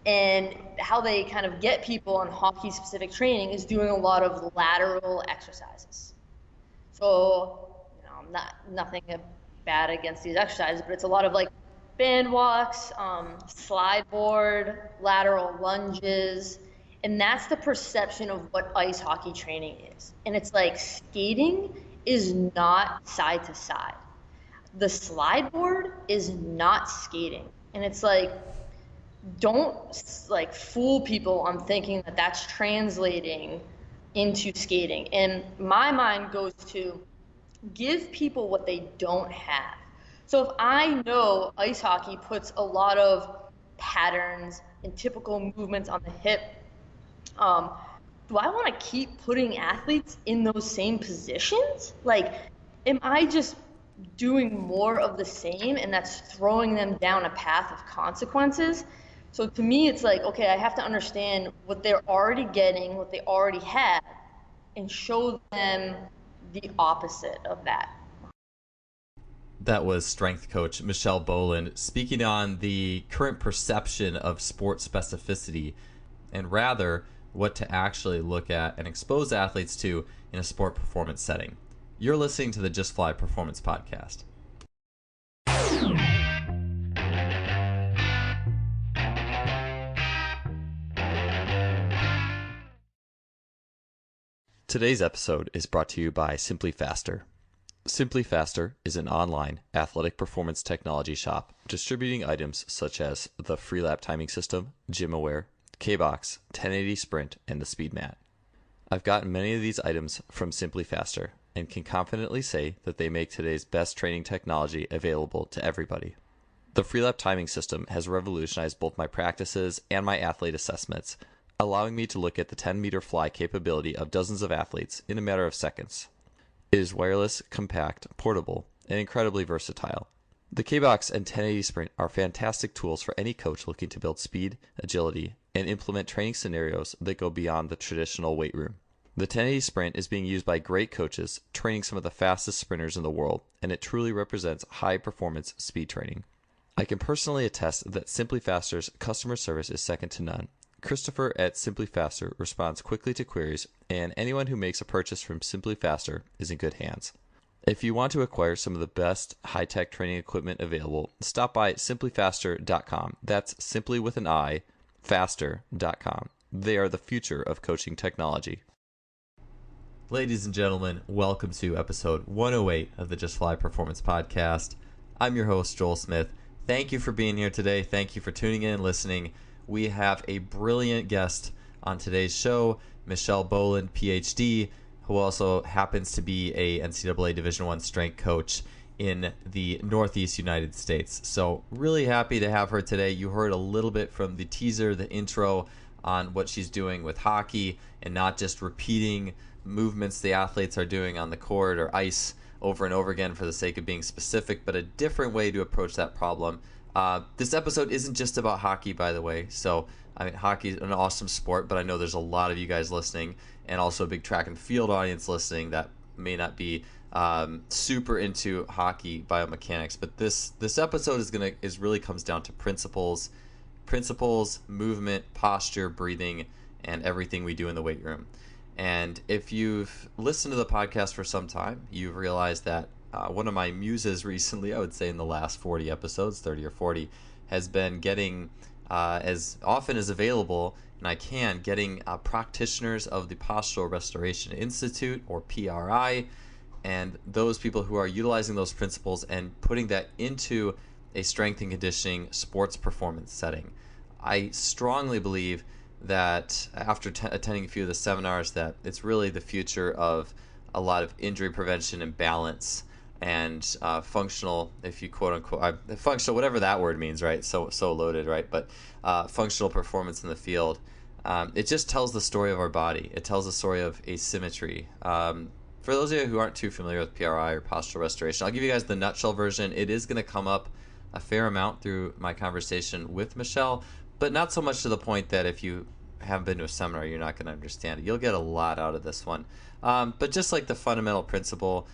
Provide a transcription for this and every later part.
And how they kind of get people on hockey specific training is doing a lot of lateral exercises. So, nothing bad against these exercises, but it's a lot of like band walks, slide board, lateral lunges, and that's the perception of what ice hockey training is. And it's like skating is not side to side. The slide board is not skating. And it's like, don't like fool people on thinking that that's translating into skating. And my mind goes to give people what they don't have. So if I know ice hockey puts a lot of patterns and typical movements on the hip, do I want to keep putting athletes in those same positions? Like, am I just doing more of the same and that's throwing them down a path of consequences? So to me, it's like, okay, I have to understand what they're already getting, what they already have, and show them the opposite of that. That was strength coach Michelle Boland speaking on the current perception of sport specificity and rather what to actually look at and expose athletes to in a sport performance setting. You're listening to the Just Fly Performance Podcast. Today's episode is brought to you by Simply Faster. Simply Faster is an online athletic performance technology shop distributing items such as the Freelap timing system, GymAware, K-Box, 1080 Sprint, and the Speed Mat. I've gotten many of these items from Simply Faster and can confidently say that they make today's best training technology available to everybody. The Freelap timing system has revolutionized both my practices and my athlete assessments, allowing me to look at the 10-meter fly capability of dozens of athletes in a matter of seconds. It is wireless, compact, portable, and incredibly versatile. The K-Box and 1080 Sprint are fantastic tools for any coach looking to build speed, agility, and implement training scenarios that go beyond the traditional weight room. The 1080 Sprint is being used by great coaches training some of the fastest sprinters in the world, and it truly represents high-performance speed training. I can personally attest that Simply Faster's customer service is second to none. Christopher at Simply Faster responds quickly to queries, and anyone who makes a purchase from Simply Faster is in good hands. If you want to acquire some of the best high-tech training equipment available, stop by simplyfaster.com. That's simply with an I, faster.com. They are the future of coaching technology. Ladies and gentlemen, welcome to episode 108 of the Just Fly Performance Podcast. I'm your host, Joel Smith. Thank you for being here today. Thank you for tuning in and listening. We have a brilliant guest on today's show, Michelle Boland, Ph.D., who also happens to be a NCAA Division I strength coach in the Northeast United States. So really happy to have her today. You heard a little bit from the teaser, the intro on what she's doing with hockey and not just repeating movements the athletes are doing on the court or ice over and over again for the sake of being specific, but a different way to approach that problem. This episode isn't just about hockey, by the way. So, I mean, hockey is an awesome sport, but I know there's a lot of you guys listening and also a big track and field audience listening that may not be super into hockey biomechanics. But this episode is really comes down to principles, movement, posture, breathing, and everything we do in the weight room. And if you've listened to the podcast for some time, you've realized that one of my muses recently, I would say in the last 40 episodes, 30 or 40, has been getting as often as available, and I can, getting practitioners of the Postural Restoration Institute, or PRI, and those people who are utilizing those principles and putting that into a strength and conditioning sports performance setting. I strongly believe that after attending a few of the seminars that it's really the future of a lot of injury prevention and balance and functional, if you quote unquote, functional, whatever that word means, right? So loaded, right? But functional performance in the field. It just tells the story of our body. It tells the story of asymmetry. For those of you who aren't too familiar with PRI or postural restoration, I'll give you guys the nutshell version. It is going to come up a fair amount through my conversation with Michelle, but not so much to the point that if you haven't been to a seminar, you're not going to understand it. You'll get a lot out of this one. But just like the fundamental principles,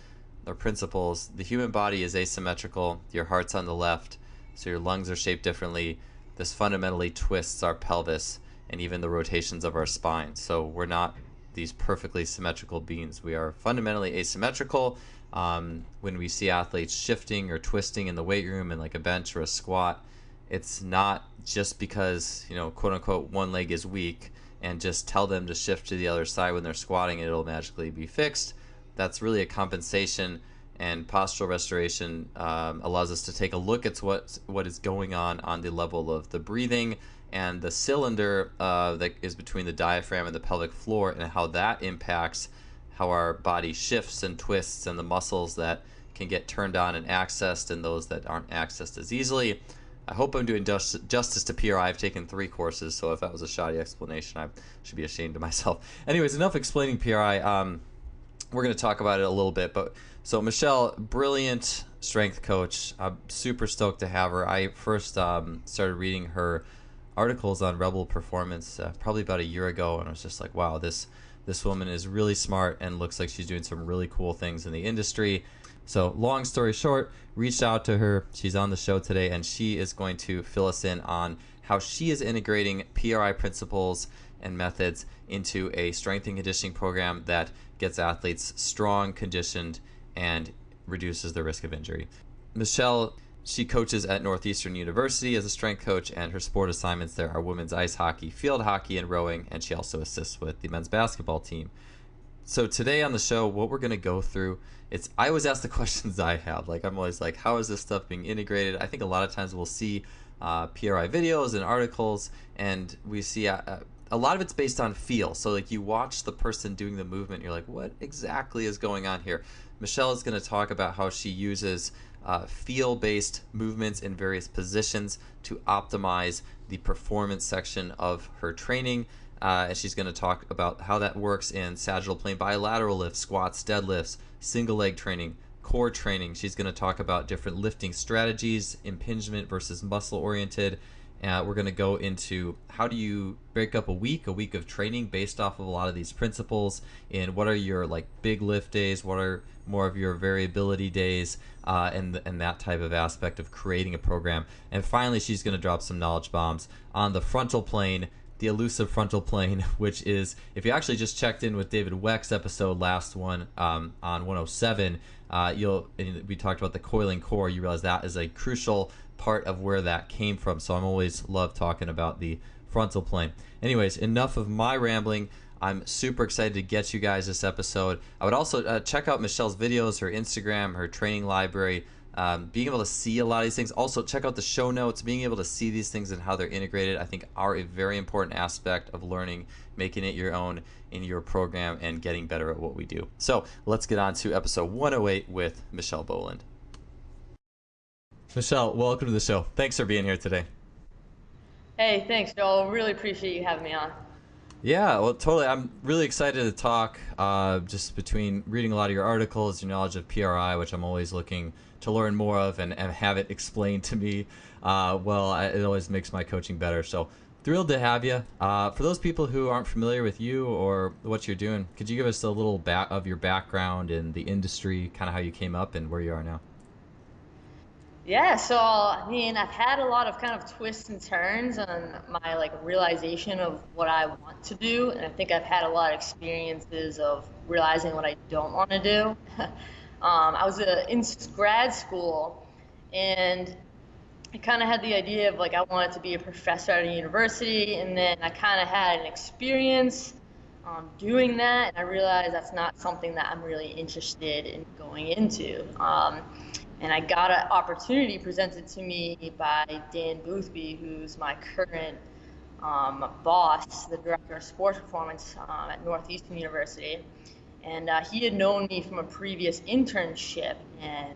the human body is asymmetrical. Your heart's on the left, so your lungs are shaped differently. this fundamentally twists our pelvis and even the rotations of our spine. So we're not these perfectly symmetrical beings. We are fundamentally asymmetrical. When we see athletes shifting or twisting in the weight room in like a bench or a squat, it's not just because, quote unquote, one leg is weak and just tell them to shift to the other side when they're squatting and it'll magically be fixed. That's really a compensation, and postural restoration allows us to take a look at what is going on the level of the breathing and the cylinder that is between the diaphragm and the pelvic floor, and how that impacts how our body shifts and twists, and the muscles that can get turned on and accessed and those that aren't accessed as easily. I hope I'm doing justice to PRI. I've taken 3 courses, so if that was a shoddy explanation, I should be ashamed of myself. Anyways, enough explaining PRI. We're going to talk about it a little bit. But so Michelle, brilliant strength coach. I'm super stoked to have her. I first started reading her articles on Rebel Performance probably about a year ago, and I was just like, wow, this woman is really smart and looks like she's doing some really cool things in the industry. So long story short, reached out to her. She's on the show today, and she is going to fill us in on how she is integrating PRI principles and methods into a strength and conditioning program that gets athletes strong, conditioned, and reduces the risk of injury. Michelle, she coaches at Northeastern University as a strength coach, and her sport assignments there are women's ice hockey, field hockey, and rowing, and she also assists with the men's basketball team. So today on the show, what we're going to go through, I always ask the questions I have. Like, I'm always like, how is this stuff being integrated? I think a lot of times we'll see PRI videos and articles, and we see a lot of it's based on feel. So like you watch the person doing the movement, you're like, what exactly is going on here? Michelle is going to talk about how she uses feel-based movements in various positions to optimize the performance section of her training. And she's going to talk about how that works in sagittal plane bilateral lifts, squats, deadlifts, single leg training, core training. She's going to talk about different lifting strategies, impingement versus muscle oriented. We're going to go into how do you break up a week of training based off of a lot of these principles, and what are your like big lift days, what are more of your variability days, and that type of aspect of creating a program. And finally, she's going to drop some knowledge bombs on the frontal plane, the elusive frontal plane, which is, if you actually just checked in with David Weck's episode, last one on 107, we talked about the coiling core. You realize that is a crucial part of where that came from. So I'm always love talking about the frontal plane. Anyways, enough of my rambling. I'm super excited to get you guys this episode. I would also check out Michelle's videos, her Instagram, her training library, being able to see a lot of these things. Also check out the show notes. Being able to see these things and how they're integrated, I think, are a very important aspect of learning, making it your own in your program, and getting better at what we do. So let's get on to episode 108 with Michelle Boland. Michelle, welcome to the show. Thanks for being here today. Hey, thanks, Joel. Really appreciate you having me on. Yeah, well, totally. I'm really excited to talk, just between reading a lot of your articles, your knowledge of PRI, which I'm always looking to learn more of and have it explained to me. It always makes my coaching better. So thrilled to have you. For those people who aren't familiar with you or what you're doing, could you give us a little of your background in the industry, kind of how you came up and where you are now? Yeah, so I mean, I've had a lot of kind of twists and turns on my like realization of what I want to do, and I think I've had a lot of experiences of realizing what I don't want to do. I was in grad school, and I kind of had the idea of like I wanted to be a professor at a university, and then I kind of had an experience doing that, and I realized that's not something that I'm really interested in going into. And I got an opportunity presented to me by Dan Boothby, who's my current boss, the director of sports performance at Northeastern University. And he had known me from a previous internship, and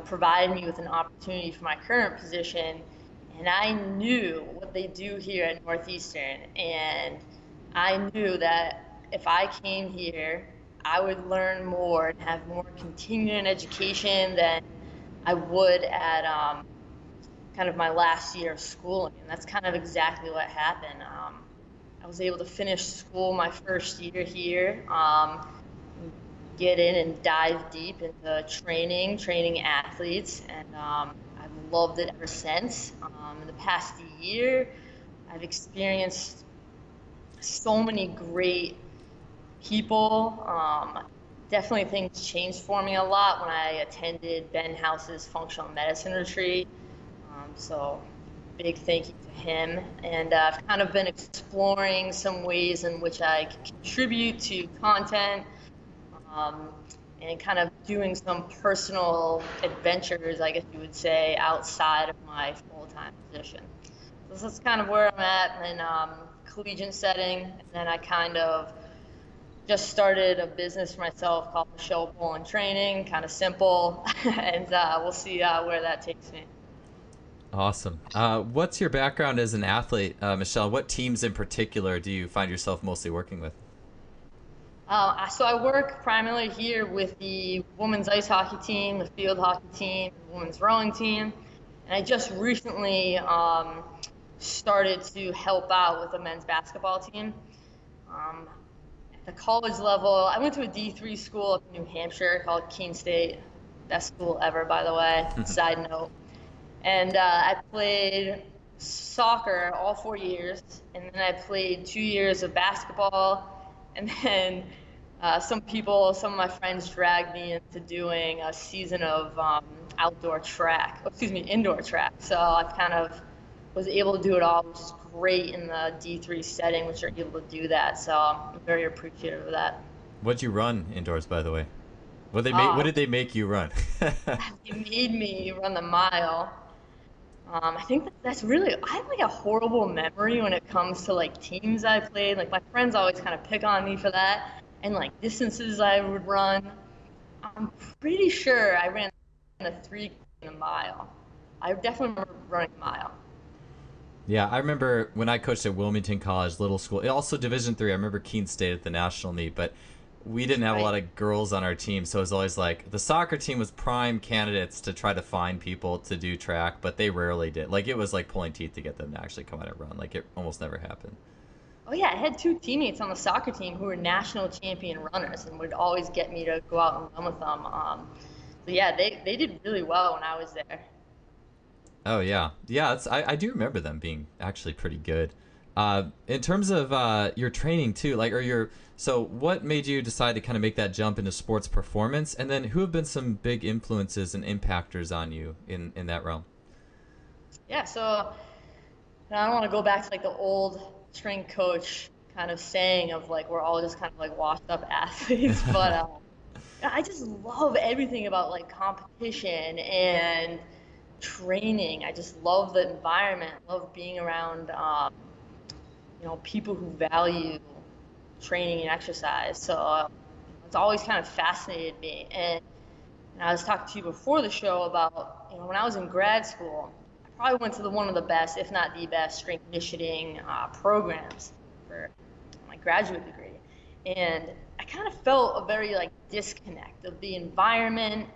provided me with an opportunity for my current position. And I knew what they do here at Northeastern, and I knew that if I came here, I would learn more and have more continuing education than I would at kind of my last year of schooling. And that's kind of exactly what happened. I was able to finish school my first year here, get in and dive deep into training athletes, and I've loved it ever since. In the past year, I've experienced so many great people. Definitely things changed for me a lot when I attended Ben House's functional medicine retreat. So big thank you to him. And I've kind of been exploring some ways in which I can contribute to content, and kind of doing some personal adventures, I guess you would say, outside of my full-time position. So that's kind of where I'm at in collegiate setting. And then I kind of just started a business for myself called Michelle Boland Training, kind of simple, and we'll see where that takes me. Awesome. What's your background as an athlete, Michelle? What teams in particular do you find yourself mostly working with? So I work primarily here with the women's ice hockey team, the field hockey team, the women's rowing team, and I just recently started to help out with the men's basketball team. At the college level, I went to a D3 school up in New Hampshire called Keene State. Best school ever, by the way, side note. And I played soccer all 4 years, and then I played 2 years of basketball, and then some of my friends dragged me into doing a season of indoor track. So I kind of was able to do it all, which is great in the D3 setting, which you're able to do that. So I'm very appreciative of that. What'd you run indoors, by the way? What did they make you run? They made me run the mile. I think that's really, I have like a horrible memory when it comes to like teams I played. Like my friends always kind of pick on me for that, and like distances I would run. I'm pretty sure I ran a 3 and a mile. I definitely remember running a mile. Yeah, I remember when I coached at Wilmington College, little school, also Division III. I remember Keene State at the national meet, but we didn't have a lot of girls on our team, so it was always like the soccer team was prime candidates to try to find people to do track, but they rarely did. Like it was like pulling teeth to get them to actually come out and run. Like it almost never happened. Oh yeah, I had 2 teammates on the soccer team who were national champion runners and would always get me to go out and run with them. So yeah, they did really well when I was there. Oh yeah, yeah. I do remember them being actually pretty good. In terms of your training too, so what made you decide to kind of make that jump into sports performance, and then who have been some big influences and impactors on you in that realm? Yeah, so I don't want to go back to like the old strength coach kind of saying of like we're all just kind of like washed up athletes, but I just love everything about like competition and training. I just love the environment, love being around people who value training and exercise. So it's always kind of fascinated me. And I was talking to you before the show about when I was in grad school, I probably went to one of the best, if not the best, strength conditioning programs for my graduate degree. And I kind of felt a very like disconnect of the environment,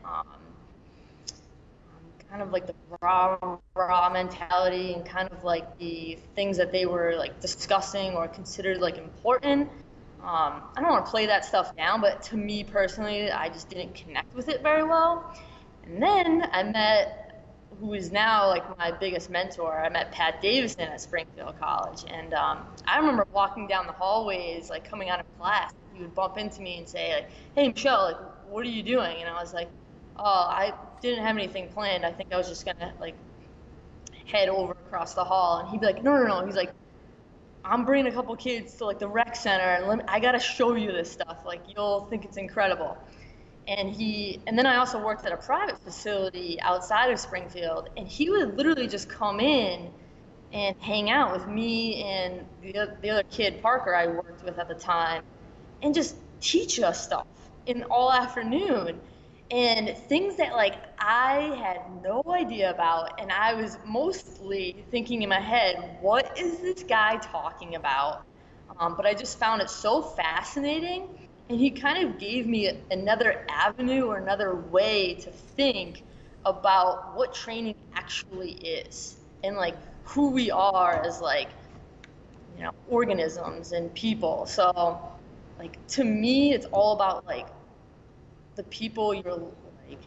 kind of like the raw mentality and kind of like the things that they were like discussing or considered like important. I don't want to play that stuff down, but to me personally, I just didn't connect with it very well. And then I met who is now like my biggest mentor. I met Pat Davison at Springfield College, and I remember walking down the hallways, like coming out of class. He would bump into me and say, like, "Hey, Michelle, like, what are you doing?" And I was like, "Oh, I didn't have anything planned. I think I was just gonna like head over across the hall." And he'd be like, "No." He's like, "I'm bringing a couple kids to like the rec center, and I gotta show you this stuff. Like, you'll think it's incredible." And then I also worked at a private facility outside of Springfield, and he would literally just come in and hang out with me and the other kid, Parker, I worked with at the time, and just teach us stuff in all afternoon. And things that like I had no idea about, and I was mostly thinking in my head, what is this guy talking about? But I just found it so fascinating, and he kind of gave me another avenue or another way to think about what training actually is, and like who we are as like organisms and people. So like to me, it's all about like the people you're like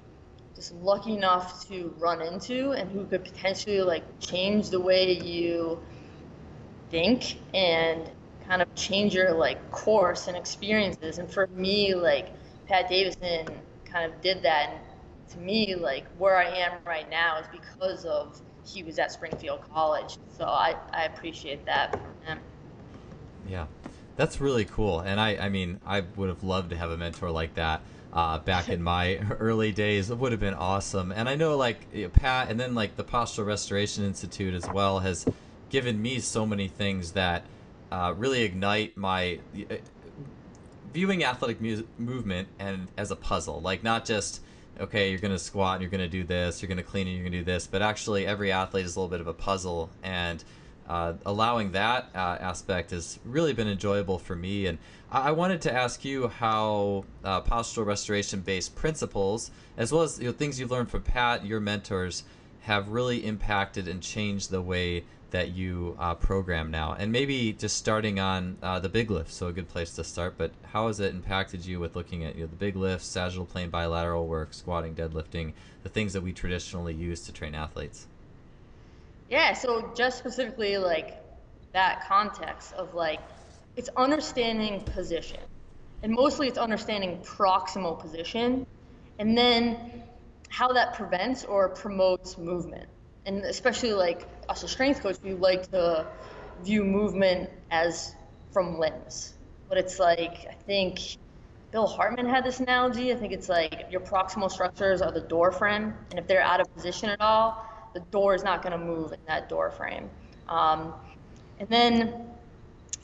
just lucky enough to run into and who could potentially like change the way you think and kind of change your like course and experiences. And for me, like Pat Davison kind of did that. And to me, like where I am right now is because of he was at Springfield College. So I appreciate that from him. Yeah, that's really cool. And I mean, I would have loved to have a mentor like that back in my early days. It would have been awesome. And I know like Pat, and then like the Postural Restoration Institute as well has given me so many things that really ignite my viewing athletic movement and as a puzzle. Like not just okay, you're going to squat and you're going to do this, you're going to clean and you're going to do this, but actually every athlete is a little bit of a puzzle, and allowing that aspect has really been enjoyable for me. And I wanted to ask you how postural restoration-based principles, as well as things you've learned from Pat, your mentors, have really impacted and changed the way that you program now. And maybe just starting on the big lift, so a good place to start, but how has it impacted you with looking at the big lifts, sagittal plane bilateral work, squatting, deadlifting, the things that we traditionally use to train athletes? Yeah, so just specifically like that context of like it's understanding position. And mostly it's understanding proximal position and then how that prevents or promotes movement. And especially like us as strength coach, we like to view movement as from limbs. But it's like, I think Bill Hartman had this analogy. I think it's like your proximal structures are the door frame, and if they're out of position at all, the door is not going to move in that door frame. And then,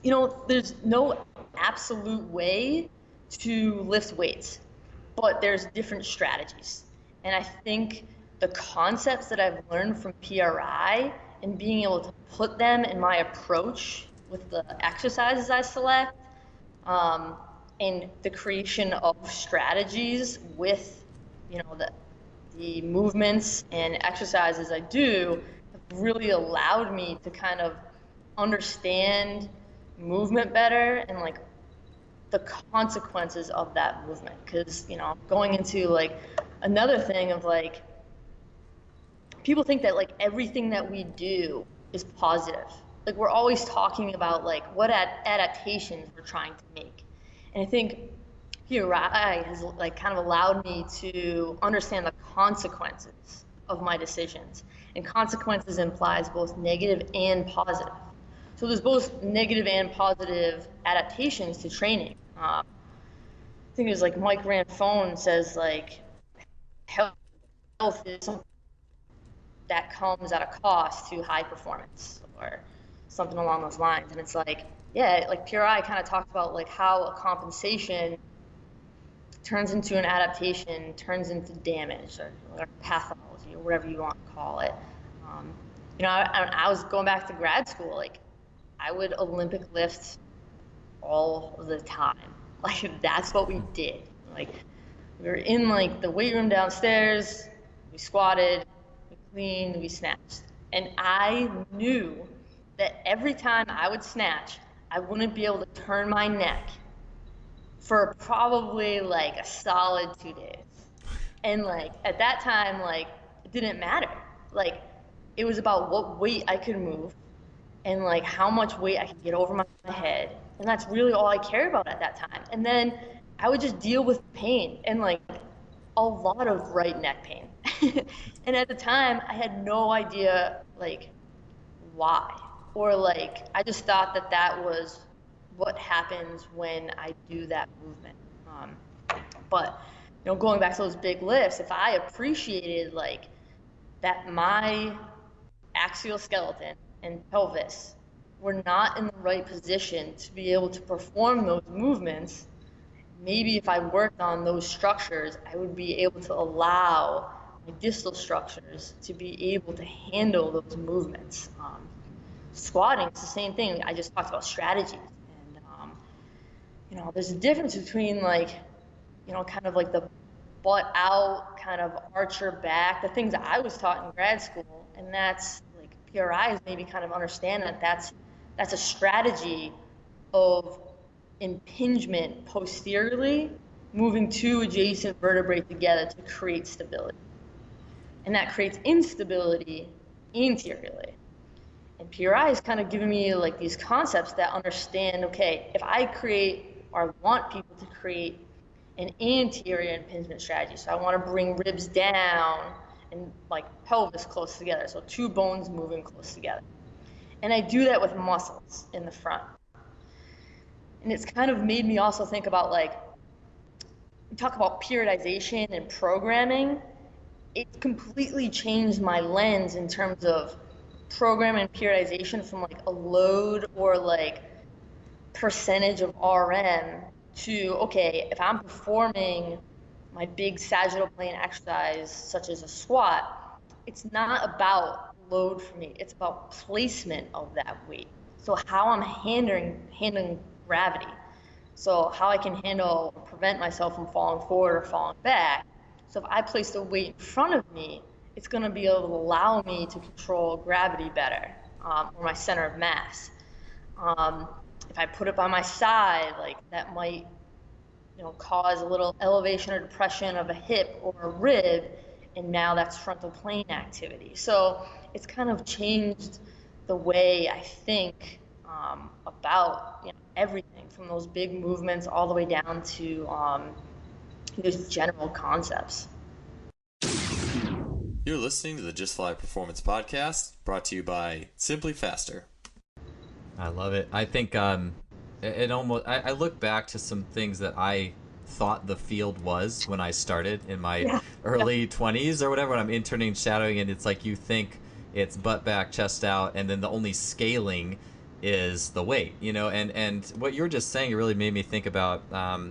there's no absolute way to lift weights, but there's different strategies. And I think the concepts that I've learned from PRI and being able to put them in my approach with the exercises I select, and the creation of strategies with, the movements and exercises I do have really allowed me to kind of understand movement better and like the consequences of that movement. Because, going into like another thing of like, people think that like everything that we do is positive. Like we're always talking about like what adaptations we're trying to make. And I think PRI has like kind of allowed me to understand the consequences of my decisions. And consequences implies both negative and positive. So there's both negative and positive adaptations to training. I think it was like Mike Ranfone says like health is something that comes at a cost to high performance or something along those lines. And it's like, yeah, like PRI kind of talked about like how a compensation turns into an adaptation, turns into damage or pathology or whatever you want to call it. I was going back to grad school, like I would Olympic lift all the time. Like that's what we did. Like we were in like the weight room downstairs, we squatted, we cleaned, we snatched. And I knew that every time I would snatch, I wouldn't be able to turn my neck for probably like a solid 2 days. And like at that time, like it didn't matter. Like it was about what weight I could move and like how much weight I could get over my head. And that's really all I cared about at that time. And then I would just deal with pain and like a lot of right neck pain. And at the time I had no idea like why, or like I just thought that that was what happens when I do that movement. But going back to those big lifts, if I appreciated like that my axial skeleton and pelvis were not in the right position to be able to perform those movements, maybe if I worked on those structures, I would be able to allow my distal structures to be able to handle those movements. Squatting is the same thing. I just talked about strategies. And, there's a difference between like, kind of like the butt out, kind of archer back, the things that I was taught in grad school. And that's like PRIs maybe kind of understand that that's a strategy of impingement posteriorly, moving two adjacent vertebrae together to create stability. and that creates instability anteriorly. And PRI is kind of giving me like these concepts that understand, okay, if I create or want people to create an anterior impingement strategy, so I want to bring ribs down and like pelvis close together, so two bones moving close together. And I do that with muscles in the front. And it's kind of made me also think about like, we talk about periodization and programming. It completely changed my lens in terms of programming periodization from like a load or like percentage of RM to, okay, if I'm performing my big sagittal plane exercise, such as a squat, it's not about load for me. It's about placement of that weight. So how I'm handling gravity. So how I can handle or prevent myself from falling forward or falling back. So if I place the weight in front of me, it's going to be able to allow me to control gravity better, or my center of mass. If I put it by my side, like that might, cause a little elevation or depression of a hip or a rib, and now that's frontal plane activity. So it's kind of changed the way I think about everything from those big movements all the way down to those general concepts. You're listening to the Just Fly Performance Podcast, brought to you by Simply Faster. I love it. I think it almost. I look back to some things that I thought the field was when I started in my early 20s or whatever, when I'm interning, shadowing, and it's like you think it's butt back, chest out, and then the only scaling is the weight, and what you were just saying, it really made me think about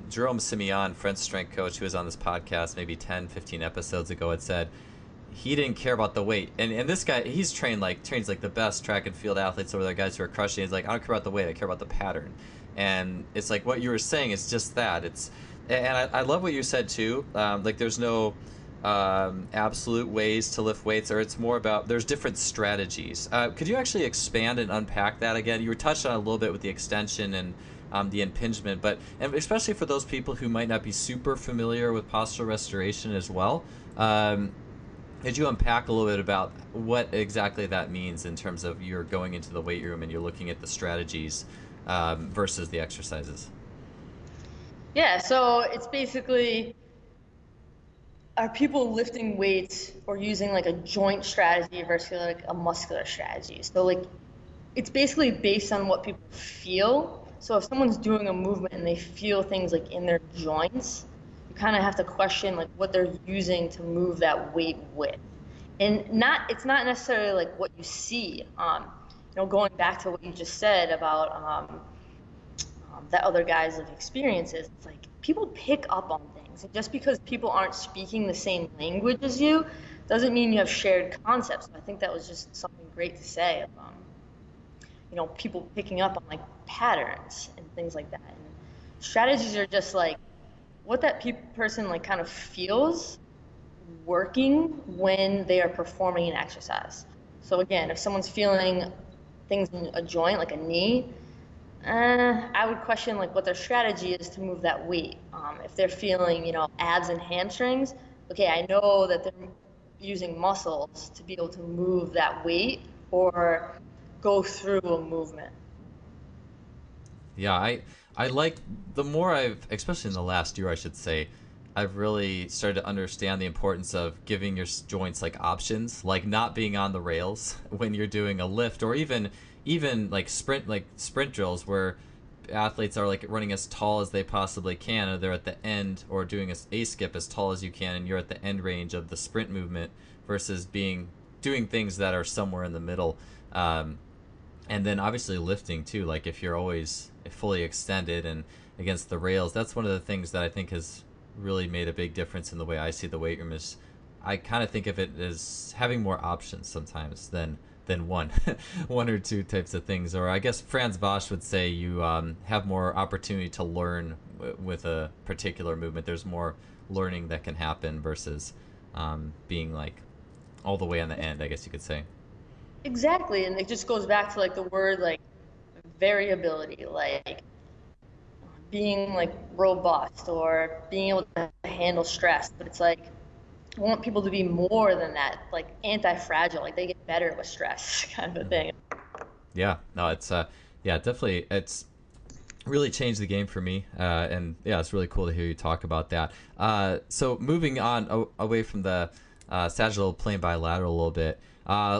Jerome Simeon, French strength coach, who was on this podcast maybe 10, 15 episodes ago, had said he didn't care about the weight. And this guy, he's trains like the best track and field athletes over there, guys who are crushing. He's like, I don't care about the weight, I care about the pattern. And it's like what you were saying is just that. And I love what you said too. Like there's no absolute ways to lift weights, or it's more about there's different strategies. Could you actually expand and unpack that again? You were touched on a little bit with the extension and the impingement, and especially for those people who might not be super familiar with postural restoration as well. Could you unpack a little bit about what exactly that means in terms of you're going into the weight room and you're looking at the strategies versus the exercises? Yeah, so it's basically, are people lifting weights or using like a joint strategy versus like a muscular strategy? So like, it's basically based on what people feel. So if someone's doing a movement and they feel things like in their joints, you kind of have to question like what they're using to move that weight with. And it's not necessarily like what you see. Going back to what you just said about that other guys' like experiences, it's like people pick up on things. And just because people aren't speaking the same language as you doesn't mean you have shared concepts. I think that was just something great to say of people picking up on like patterns and things like that. And strategies are just like what that person like kind of feels working when they are performing an exercise. So again, if someone's feeling things in a joint like a knee, I would question like what their strategy is to move that weight. If they're feeling abs and hamstrings, okay, I know that they're using muscles to be able to move that weight or go through a movement. Yeah, I like, the more especially in the last year, I should say, I've really started to understand the importance of giving your joints like options, like not being on the rails when you're doing a lift, or even like sprint drills where athletes are like running as tall as they possibly can, or they're at the end, or doing a skip as tall as you can, and you're at the end range of the sprint movement versus doing things that are somewhere in the middle. And then obviously lifting too, like if you're always fully extended and against the rails, that's one of the things that I think has really made a big difference in the way I see the weight room. Is I kind of think of it as having more options sometimes than one one or two types of things. Or I guess Franz Bosch would say you have more opportunity to learn with a particular movement. There's more learning that can happen versus being like all the way on the end, I guess you could say. Exactly, and it just goes back to like the word like variability, like being like robust or being able to handle stress. But it's like I want people to be more than that, like anti-fragile, like they get better with stress kind of a thing. Yeah, no, it's yeah, definitely, it's really changed the game for me, and yeah, it's really cool to hear you talk about that. So moving on away from the sagittal plane bilateral a little bit,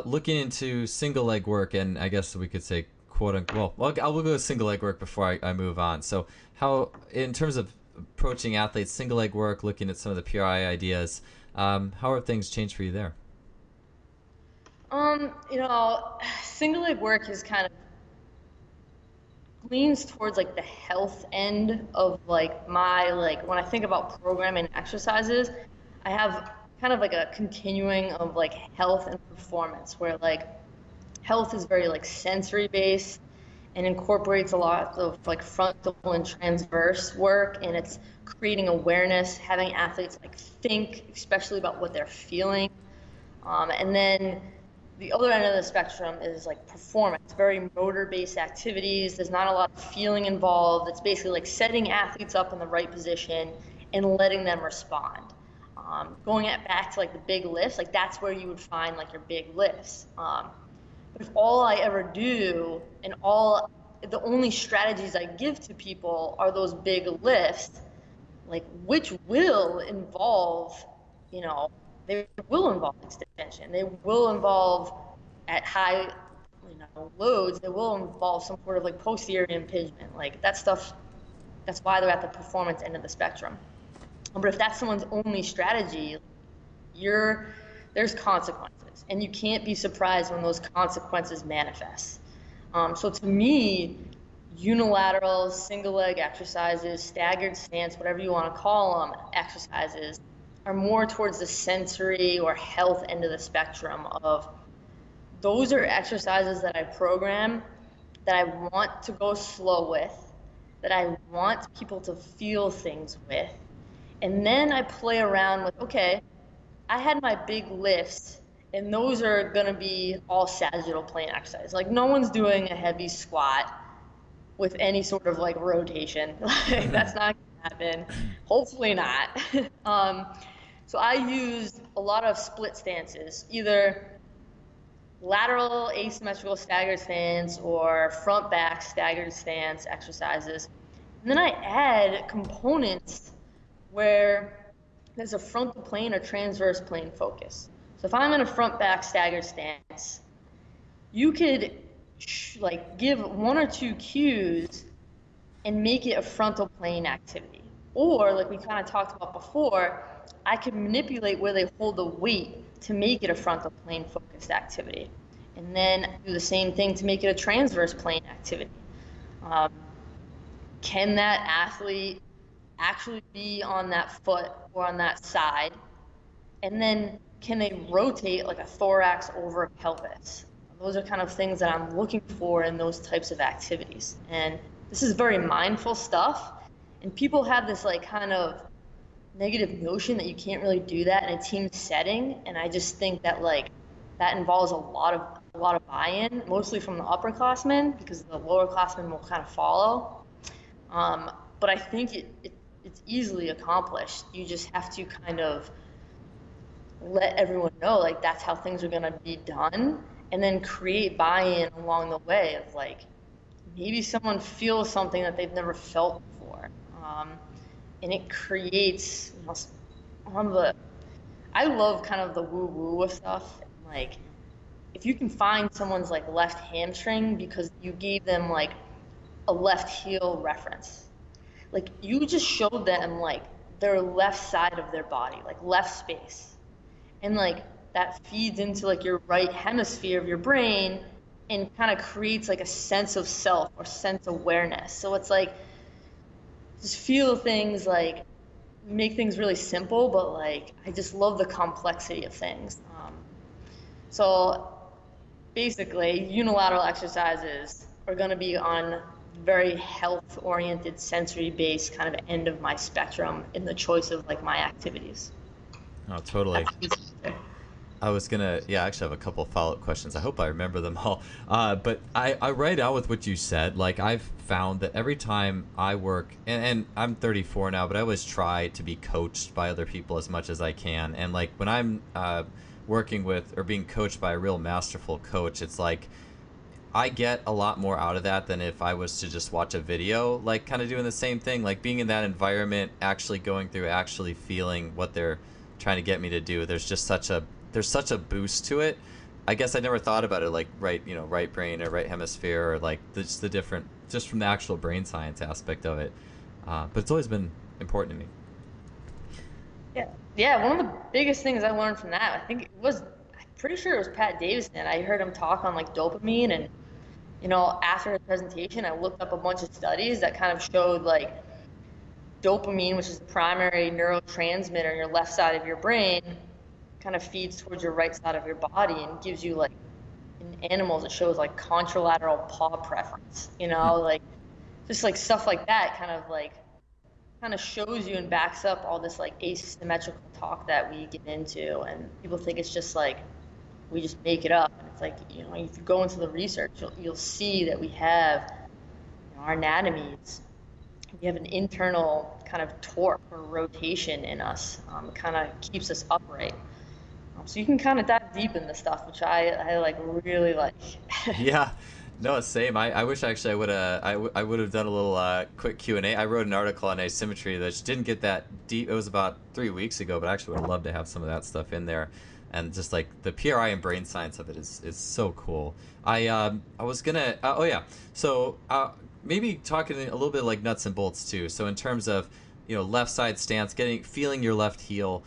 looking into single leg work, and I guess we could say quote unquote. Well, I will go with single leg work before I move on. So how, in terms of approaching athletes, single leg work, looking at some of the PRI ideas, how have things changed for you there? You know, single leg work is kind of leans towards like the health end of like my like when I think about programming exercises, I have kind of like a continuing of like health and performance where like health is very like sensory based and incorporates a lot of like frontal and transverse work, and it's creating awareness, having athletes like think especially about what they're feeling, and then the other end of the spectrum is like performance, very motor-based activities. There's not a lot of feeling involved. It's basically like setting athletes up in the right position and letting them respond. Going back to like the big lifts, like that's where you would find like your big lifts. But if all I ever do and the only strategies I give to people are those big lifts, like which will involve, you know, they will involve extension. They will involve at high, you know, loads. They will involve some sort of like posterior impingement. Like that stuff. That's why they're at the performance end of the spectrum. But if that's someone's only strategy, there's consequences, and you can't be surprised when those consequences manifest. So to me, unilateral, single leg exercises, staggered stance, whatever you want to call them, exercises are more towards the sensory or health end of the spectrum of those are exercises that I program that I want to go slow with, that I want people to feel things with. And then I play around with, okay, I had my big lifts, and those are going to be all sagittal plane exercise. Like no one's doing a heavy squat with any sort of like rotation. Like that's not going to happen. Hopefully not. So I used a lot of split stances, either lateral asymmetrical staggered stance or front back staggered stance exercises. And then I add components where there's a frontal plane or transverse plane focus. So if I'm in a front back staggered stance, you could like give one or two cues and make it a frontal plane activity. Or like we kind of talked about before, I could manipulate where they hold the weight to make it a frontal plane focused activity. And then do the same thing to make it a transverse plane activity. Can that athlete actually be on that foot or on that side? And then can they rotate like a thorax over a pelvis? Those are kind of things that I'm looking for in those types of activities. And this is very mindful stuff. And people have this like kind of negative notion that you can't really do that in a team setting. And I just think that like that involves a lot of buy-in, mostly from the upperclassmen, because the lowerclassmen will kind of follow. But I think it's easily accomplished. You just have to kind of let everyone know like that's how things are going to be done, and then create buy-in along the way of like maybe someone feels something that they've never felt before, and it creates, you know, I love kind of the woo-woo with stuff. Like if you can find someone's like left hamstring because you gave them like a left heel reference, like you just showed them like their left side of their body, like left space, and like that feeds into like your right hemisphere of your brain and kind of creates like a sense of self or sense awareness. So it's like just feel things, like make things really simple, but like I just love the complexity of things. So basically unilateral exercises are going to be on very health oriented, sensory based kind of end of my spectrum in the choice of like my activities. Oh, totally. I was gonna, yeah, I actually have a couple follow-up questions. I hope I remember them all. But I right out with what you said. Like, I've found that every time I work, and I'm 34 now, but I always try to be coached by other people as much as I can. And like when I'm working with or being coached by a real masterful coach, it's like I get a lot more out of that than if I was to just watch a video, like kind of doing the same thing, like being in that environment, actually going through, actually feeling what they're trying to get me to do. There's such a boost to it. I guess I never thought about it like right brain or right hemisphere or like just the different, just from the actual brain science aspect of it. But it's always been important to me. Yeah, yeah. One of the biggest things I learned from that, I think it was, I'm pretty sure it was Pat Davidson. I heard him talk on like dopamine, and after his presentation, I looked up a bunch of studies that kind of showed like dopamine, which is the primary neurotransmitter in your left side of your brain, kind of feeds towards your right side of your body and gives you like, in animals, it shows like contralateral paw preference, like just like stuff like that kind of shows you and backs up all this like asymmetrical talk that we get into, and people think it's just like we just make it up. And it's like, if you go into the research, you'll see that we have our anatomies. We have an internal kind of torque or rotation in us. It kind of keeps us upright. So you can kind of dive deep into stuff, which I like really like. Yeah, no, same. I wish actually I would have done a little quick Q&A. I wrote an article on asymmetry that just didn't get that deep. It was about 3 weeks ago, but I actually would have loved to have some of that stuff in there. And just like the PRI and brain science of it is so cool. I was gonna oh yeah, so maybe talking a little bit like nuts and bolts too. So in terms of left side stance, feeling your left heel.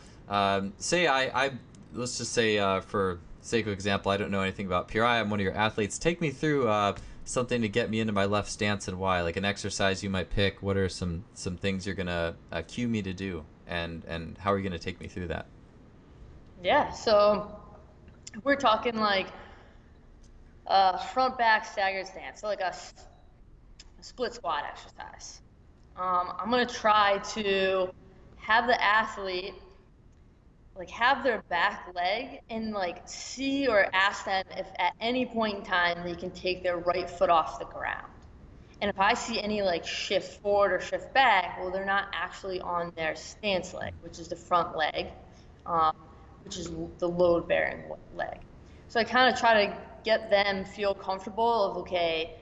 Say I let's just say for sake of example, I don't know anything about PRI. I'm one of your athletes. Take me through something to get me into my left stance and why. Like an exercise you might pick. What are some things you're gonna cue me to do, and how are you gonna take me through that? Yeah, so we're talking like front back staggered stance, so like a split squat exercise. I'm gonna try to have the athlete like have their back leg and like see or ask them if at any point in time they can take their right foot off the ground. And if I see any like shift forward or shift back, well, they're not actually on their stance leg, which is the front leg, which is the load bearing leg. So I kind of try to get them feel comfortable of, okay,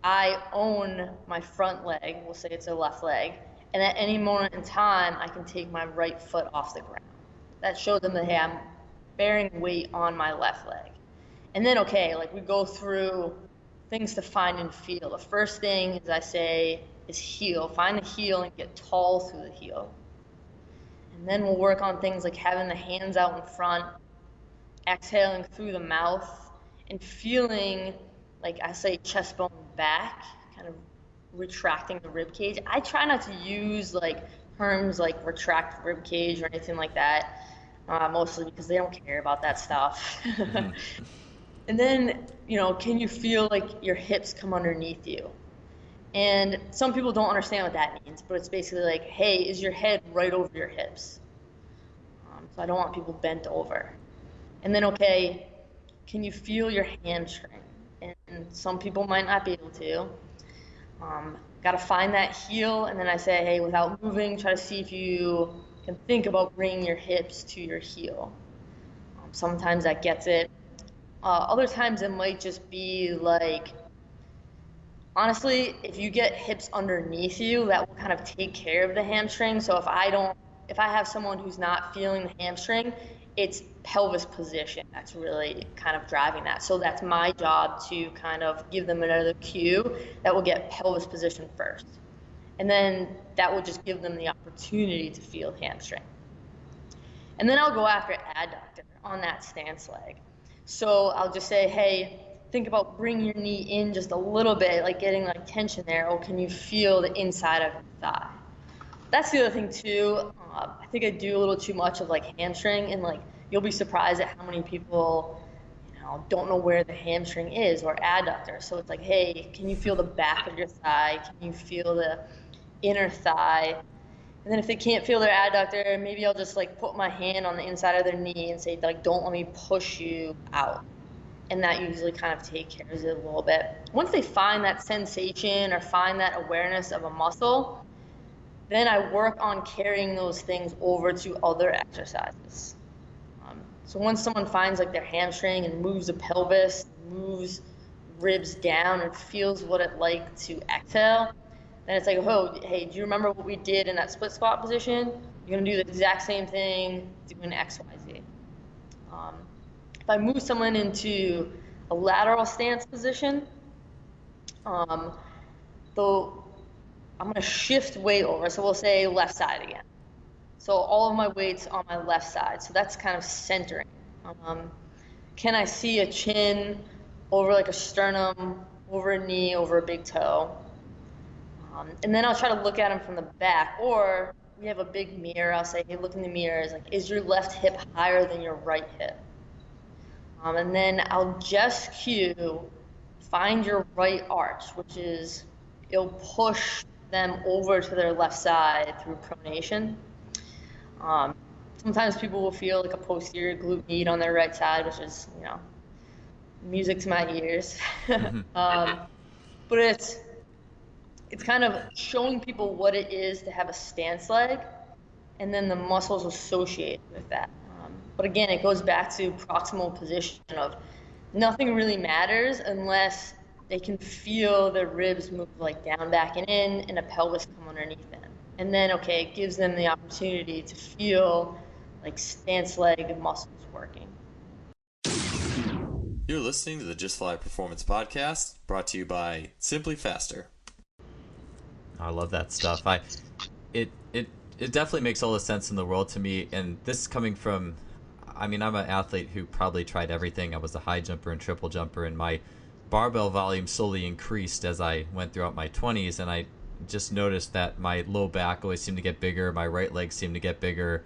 I own my front leg, we'll say it's a left leg, and at any moment in time, I can take my right foot off the ground. That shows them that, hey, I'm bearing weight on my left leg. And then, okay, like we go through things to find and feel. The first thing is I say is heel. Find the heel and get tall through the heel. And then we'll work on things like having the hands out in front, exhaling through the mouth, and feeling, like I say, chest bone back, kind of retracting the rib cage. I try not to use like terms like retract rib cage or anything like that, mostly because they don't care about that stuff. Mm-hmm. And then, can you feel like your hips come underneath you? And some people don't understand what that means, but it's basically like, hey, is your head right over your hips? So I don't want people bent over. And then, okay, can you feel your hamstring? And some people might not be able to. Got to find that heel, and then I say, hey, without moving, try to see if you can think about bringing your hips to your heel. Sometimes that gets it. Other times it might just be like, honestly, if you get hips underneath you, that will kind of take care of the hamstring. So if I have someone who's not feeling the hamstring, it's pelvis position that's really kind of driving that. So that's my job to kind of give them another cue that will get pelvis position first. And then that will just give them the opportunity to feel hamstring. And then I'll go after adductor on that stance leg. So I'll just say, hey, think about bringing your knee in just a little bit, like getting like tension there, or can you feel the inside of your thigh? That's the other thing too. I think I do a little too much of like hamstring, and like you'll be surprised at how many people, don't know where the hamstring is or adductor. So it's like, hey, can you feel the back of your thigh? Can you feel the inner thigh? And then if they can't feel their adductor, maybe I'll just like put my hand on the inside of their knee and say like, don't let me push you out. And that usually kind of takes care of it a little bit. Once they find that sensation or find that awareness of a muscle, then I work on carrying those things over to other exercises. So once someone finds like their hamstring and moves the pelvis, moves ribs down and feels what it like to exhale, then it's like, oh, hey, do you remember what we did in that split squat position? You're gonna do the exact same thing doing X, Y, Z. If I move someone into a lateral stance position, though I'm gonna shift weight over. So we'll say left side again. So all of my weight's on my left side. So that's kind of centering. Can I see a chin over like a sternum, over a knee, over a big toe? And then I'll try to look at them from the back, or we have a big mirror. I'll say, hey, look in the mirror. It's like, is your left hip higher than your right hip? And then I'll just cue, find your right arch, which is, it'll push them over to their left side through pronation. Sometimes people will feel like a posterior glute med on their right side, which is, you know, music to my ears. But it's kind of showing people what it is to have a stance leg, and then the muscles associated with that. But again, it goes back to proximal position of nothing really matters unless they can feel their ribs move like down, back, and in, and a pelvis come underneath them. And then, okay, it gives them the opportunity to feel like stance leg muscles working. You're listening to the Just Fly Performance Podcast, brought to you by Simply Faster. I love that stuff. It definitely makes all the sense in the world to me, and this is coming from, I mean, I'm an athlete who probably tried everything. I was a high jumper and triple jumper, and my barbell volume slowly increased as I went throughout my 20s, and I just noticed that my low back always seemed to get bigger, my right leg seemed to get bigger,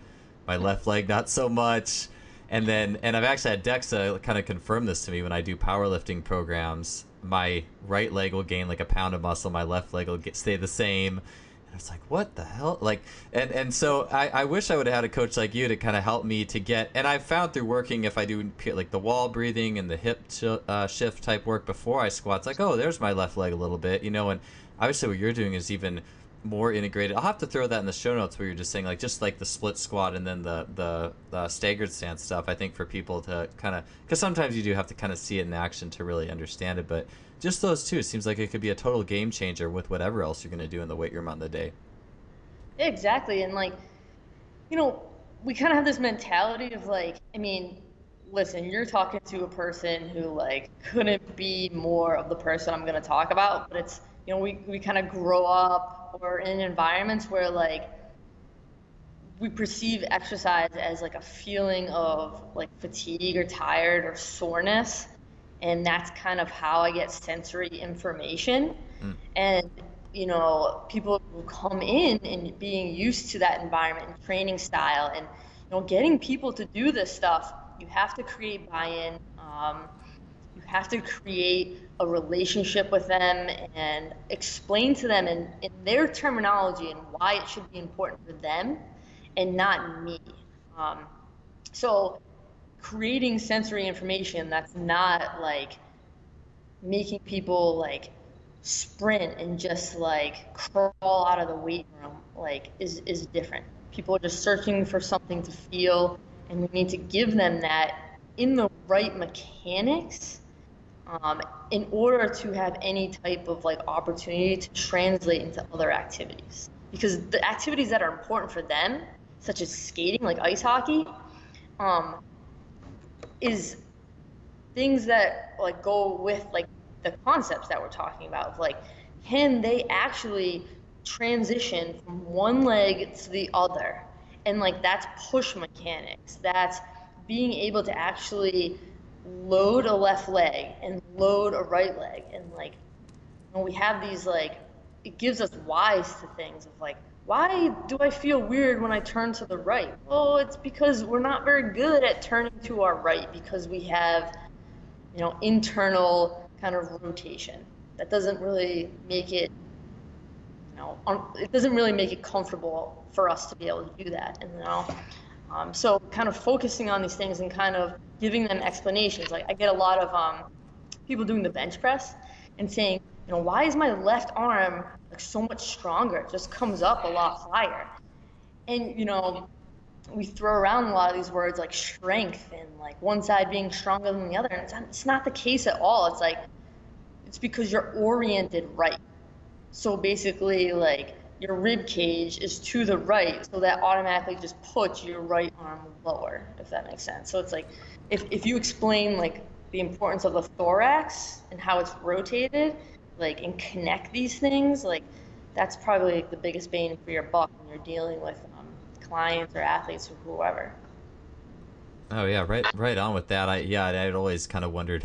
my left leg not so much. And I've actually had DEXA kind of confirm this to me when I do powerlifting programs. My right leg will gain like a pound of muscle, my left leg will stay the same. And it's like, what the hell? Like, and so I wish I would have had a coach like you to kind of help me to get, and I've found through working, if I do like the wall breathing and the hip shift type work before I squat, it's like, oh, there's my left leg a little bit, you know. And obviously what you're doing is even more integrated. I'll have to throw that in the show notes where you're just saying like just like the split squat and then the staggered stance stuff, I think, for people to kind of, because sometimes you do have to kind of see it in action to really understand it, but just those two, it seems like it could be a total game changer with whatever else you're going to do in the weight room on the day. Yeah, exactly. And like, you know, we kind of have this mentality of like, I mean, listen, you're talking to a person who like couldn't be more of the person I'm going to talk about, but it's, you know, we kind of grow up or in environments where like we perceive exercise as like a feeling of like fatigue or tired or soreness, and that's kind of how I get sensory information. And you know, people will come in and being used to that environment and training style, and you know, getting people to do this stuff, you have to create buy-in. You have to create a relationship with them and explain to them in their terminology and why it should be important for them and not me. So creating sensory information that's not like making people like sprint and just like crawl out of the weight room like is different. People are just searching for something to feel, and we need to give them that in the right mechanics in order to have any type of like opportunity to translate into other activities. Because the activities that are important for them, such as skating, like ice hockey, is things that like go with like the concepts that we're talking about. Of, like, can they actually transition from one leg to the other? And like that's push mechanics. That's being able to actually load a left leg and load a right leg, and like when we have these like, it gives us whys to things of like, why do I feel weird when I turn to the right? Well, it's because we're not very good at turning to our right because we have, you know, internal kind of rotation that doesn't really make it it doesn't really make it comfortable for us to be able to do that. And so kind of focusing on these things and kind of giving them explanations. Like I get a lot of people doing the bench press and saying, why is my left arm like so much stronger? It just comes up a lot higher. And we throw around a lot of these words like strength and like one side being stronger than the other, and it's not the case at all. It's like it's because you're oriented right. So basically, like your rib cage is to the right, so that automatically just puts your right arm lower, if that makes sense. So it's like if you explain like the importance of the thorax and how it's rotated, like, and connect these things, like that's probably like the biggest bang for your buck when you're dealing with clients or athletes or whoever. Oh yeah, right on with that. I'd always kind of wondered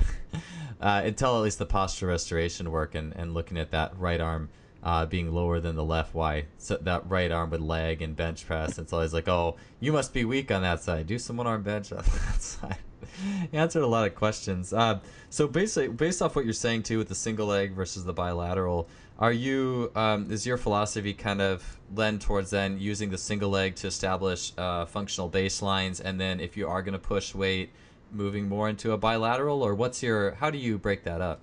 until at least the posture restoration work and looking at that right arm being lower than the left, why so that right arm would lag and bench press. It's always like, oh, you must be weak on that side. Do some one arm bench on that side. You answered a lot of questions. So basically, based off what you're saying too with the single leg versus the bilateral, are you is your philosophy kind of lend towards then using the single leg to establish functional baselines, and then if you are going to push weight, moving more into a bilateral, or how do you break that up?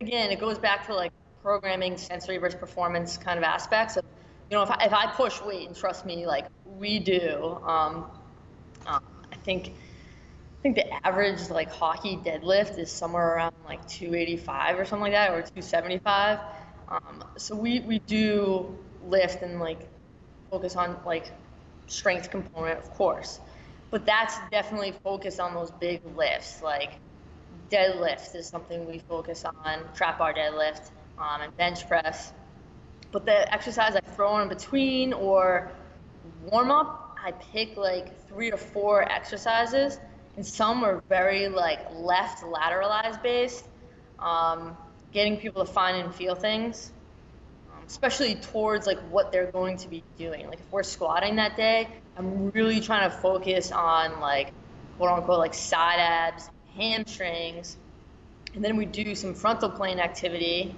Again, it goes back to like programming, sensory versus performance kind of aspects of, if I push weight, and trust me, like we do, I think the average like hockey deadlift is somewhere around like 285 or something like that, or 275. So we do lift and like focus on like strength component, of course, but that's definitely focused on those big lifts. Like deadlift is something we focus on, trap bar deadlift, and bench press. But the exercise I throw in between or warm up, I pick like 3 to 4 exercises, and some are very like left lateralized based, getting people to find and feel things, especially towards like what they're going to be doing. Like if we're squatting that day, I'm really trying to focus on like quote unquote like side abs, hamstrings, and then we do some frontal plane activity,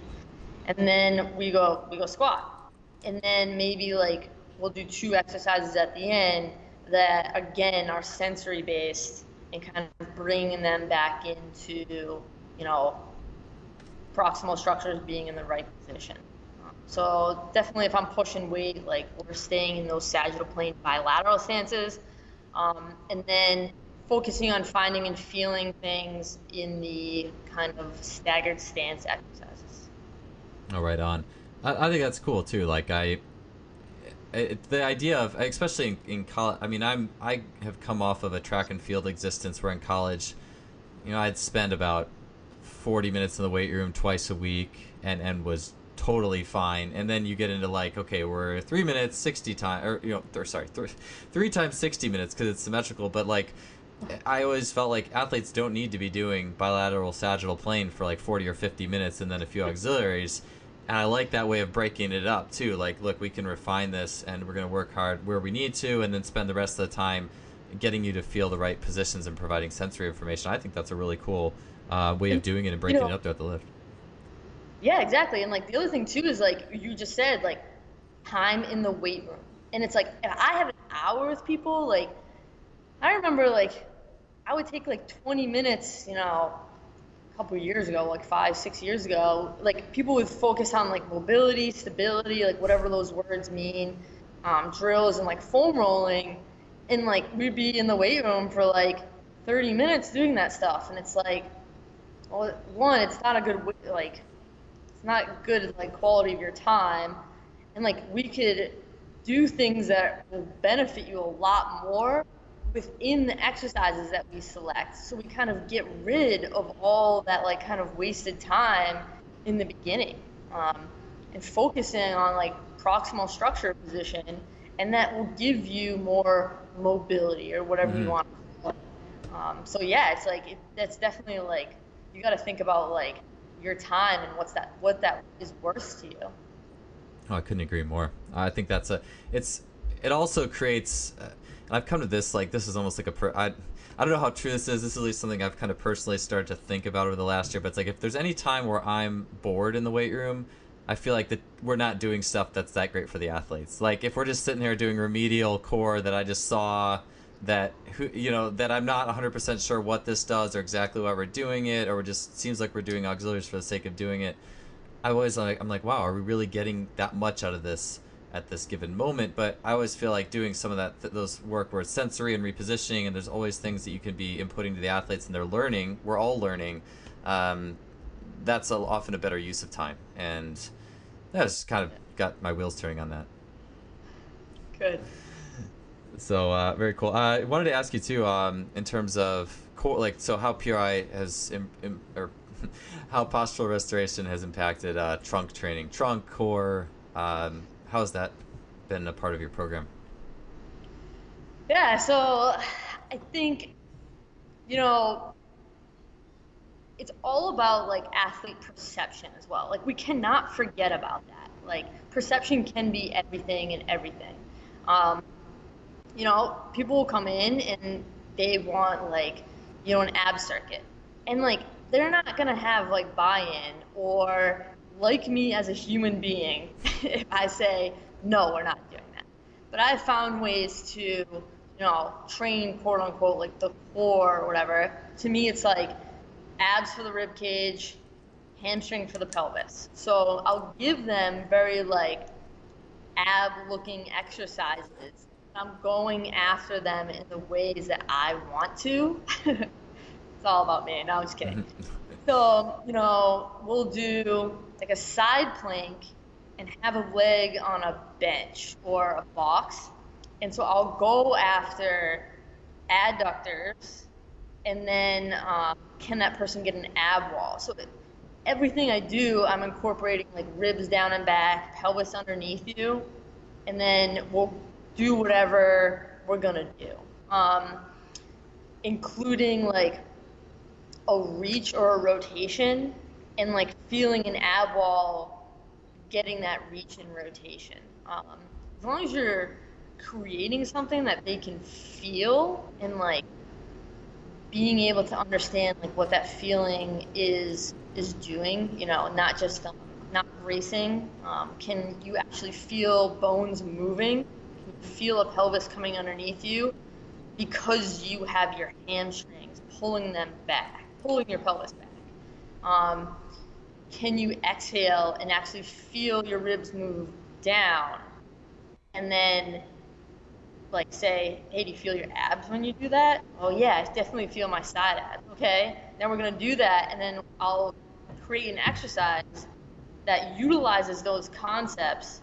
and then we go squat, and then maybe like we'll do 2 exercises at the end that again are sensory based and kind of bringing them back into proximal structures being in the right position. So definitely if I'm pushing weight, like we're staying in those sagittal plane bilateral stances, and then focusing on finding and feeling things in the kind of staggered stance exercises. Oh, right on. I think that's cool too. Like the idea of, especially in college. I mean, I have come off of a track and field existence where in college, I'd spend about 40 minutes in the weight room twice a week and was totally fine. And then you get into like, okay, we're 3 minutes 60 times, or sorry, 3 times 60 minutes because it's symmetrical. But like, I always felt like athletes don't need to be doing bilateral sagittal plane for like 40 or 50 minutes and then a few auxiliaries. And I like that way of breaking it up too. Like, look, we can refine this and we're going to work hard where we need to, and then spend the rest of the time getting you to feel the right positions and providing sensory information. I think that's a really cool way of doing it and breaking it up throughout the lift. Yeah, exactly. And like the other thing too is like you just said, like time in the weight room. And it's like if I have an hour with people, like I remember like I would take like 20 minutes, a couple of years ago, like 5-6 years ago, like people would focus on like mobility, stability, like whatever those words mean, drills and like foam rolling, and like we'd be in the weight room for like 30 minutes doing that stuff, and it's like, well, one, it's not a good like it's not good like quality of your time, and like we could do things that will benefit you a lot more within the exercises that we select. So we kind of get rid of all that like kind of wasted time in the beginning, and focusing on like proximal structure position, and that will give you more mobility or whatever you want to call it. So yeah, it's like that's definitely like you got to think about like your time and what that is worth to you. Oh, I couldn't agree more. I think it's it also creates, and I've come to this, like, this is almost like I don't know how true this is. This is at least something I've kind of personally started to think about over the last year. But it's like, if there's any time where I'm bored in the weight room, I feel like that we're not doing stuff that's that great for the athletes. Like, if we're just sitting there doing remedial core that I just saw, that that I'm not 100% sure what this does or exactly why we're doing it, or it just seems like we're doing auxiliaries for the sake of doing it. I'm like, wow, are we really getting that much out of this at this given moment? But I always feel like doing some of those work where it's sensory and repositioning, and there's always things that you can be inputting to the athletes, and they're learning. We're all learning. That's often a better use of time, and that's kind of got my wheels turning on that. Good. So very cool. I wanted to ask you too, in terms of core, like, so how PRI has or how postural restoration has impacted trunk training, trunk core. How has that been a part of your program? Yeah, so I think, you know, it's all about like athlete perception as well. Like, we cannot forget about that. Like, perception can be everything and everything. Um, People will come in and they want like, an ab circuit. And like, they're not gonna have like buy-in or like me as a human being if I say, no, we're not doing that. But I've found ways to, train quote unquote like the core or whatever. To me, it's like abs for the rib cage, hamstring for the pelvis. So I'll give them very like ab looking exercises. I'm going after them in the ways that I want to. It's all about me. No, I'm just kidding. So, we'll do like a side plank and have a leg on a bench or a box. And so I'll go after adductors, and then can that person get an ab wall? So everything I do, I'm incorporating like ribs down and back, pelvis underneath you, and then we'll do whatever we're gonna do, including like a reach or a rotation, and like feeling an ab wall, getting that reach and rotation. As long as you're creating something that they can feel, and like being able to understand like what that feeling is doing, not just not racing. Can you actually feel bones moving? Can you feel a pelvis coming underneath you because you have your hamstrings pulling them back, pulling your pelvis back? Can you exhale and actually feel your ribs move down? And then like say, hey, do you feel your abs when you do that? Oh yeah, I definitely feel my side abs. Okay, then we're gonna do that, and then I'll create an exercise that utilizes those concepts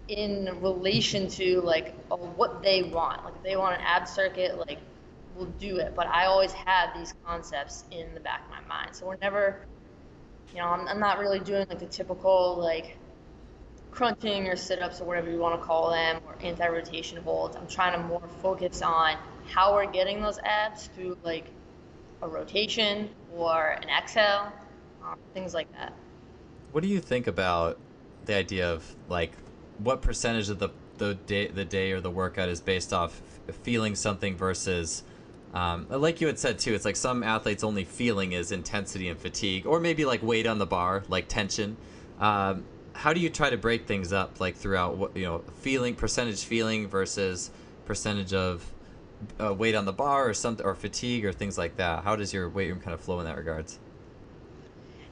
in relation to like what they want. Like if they want an ab circuit, like we'll do it. But I always have these concepts in the back of my mind. So we're never, I'm not really doing like the typical like crunching or sit-ups or whatever you want to call them, or anti-rotation holds. I'm trying to more focus on how we're getting those abs through like a rotation or an exhale, things like that. What do you think about the idea of like what percentage of the day or the workout is based off feeling something versus like you had said too, it's like some athletes only feeling is intensity and fatigue, or maybe like weight on the bar, like tension. How do you try to break things up like throughout what feeling, percentage feeling versus percentage of weight on the bar or something, or fatigue or things like that? How does your weight room kind of flow in that regards?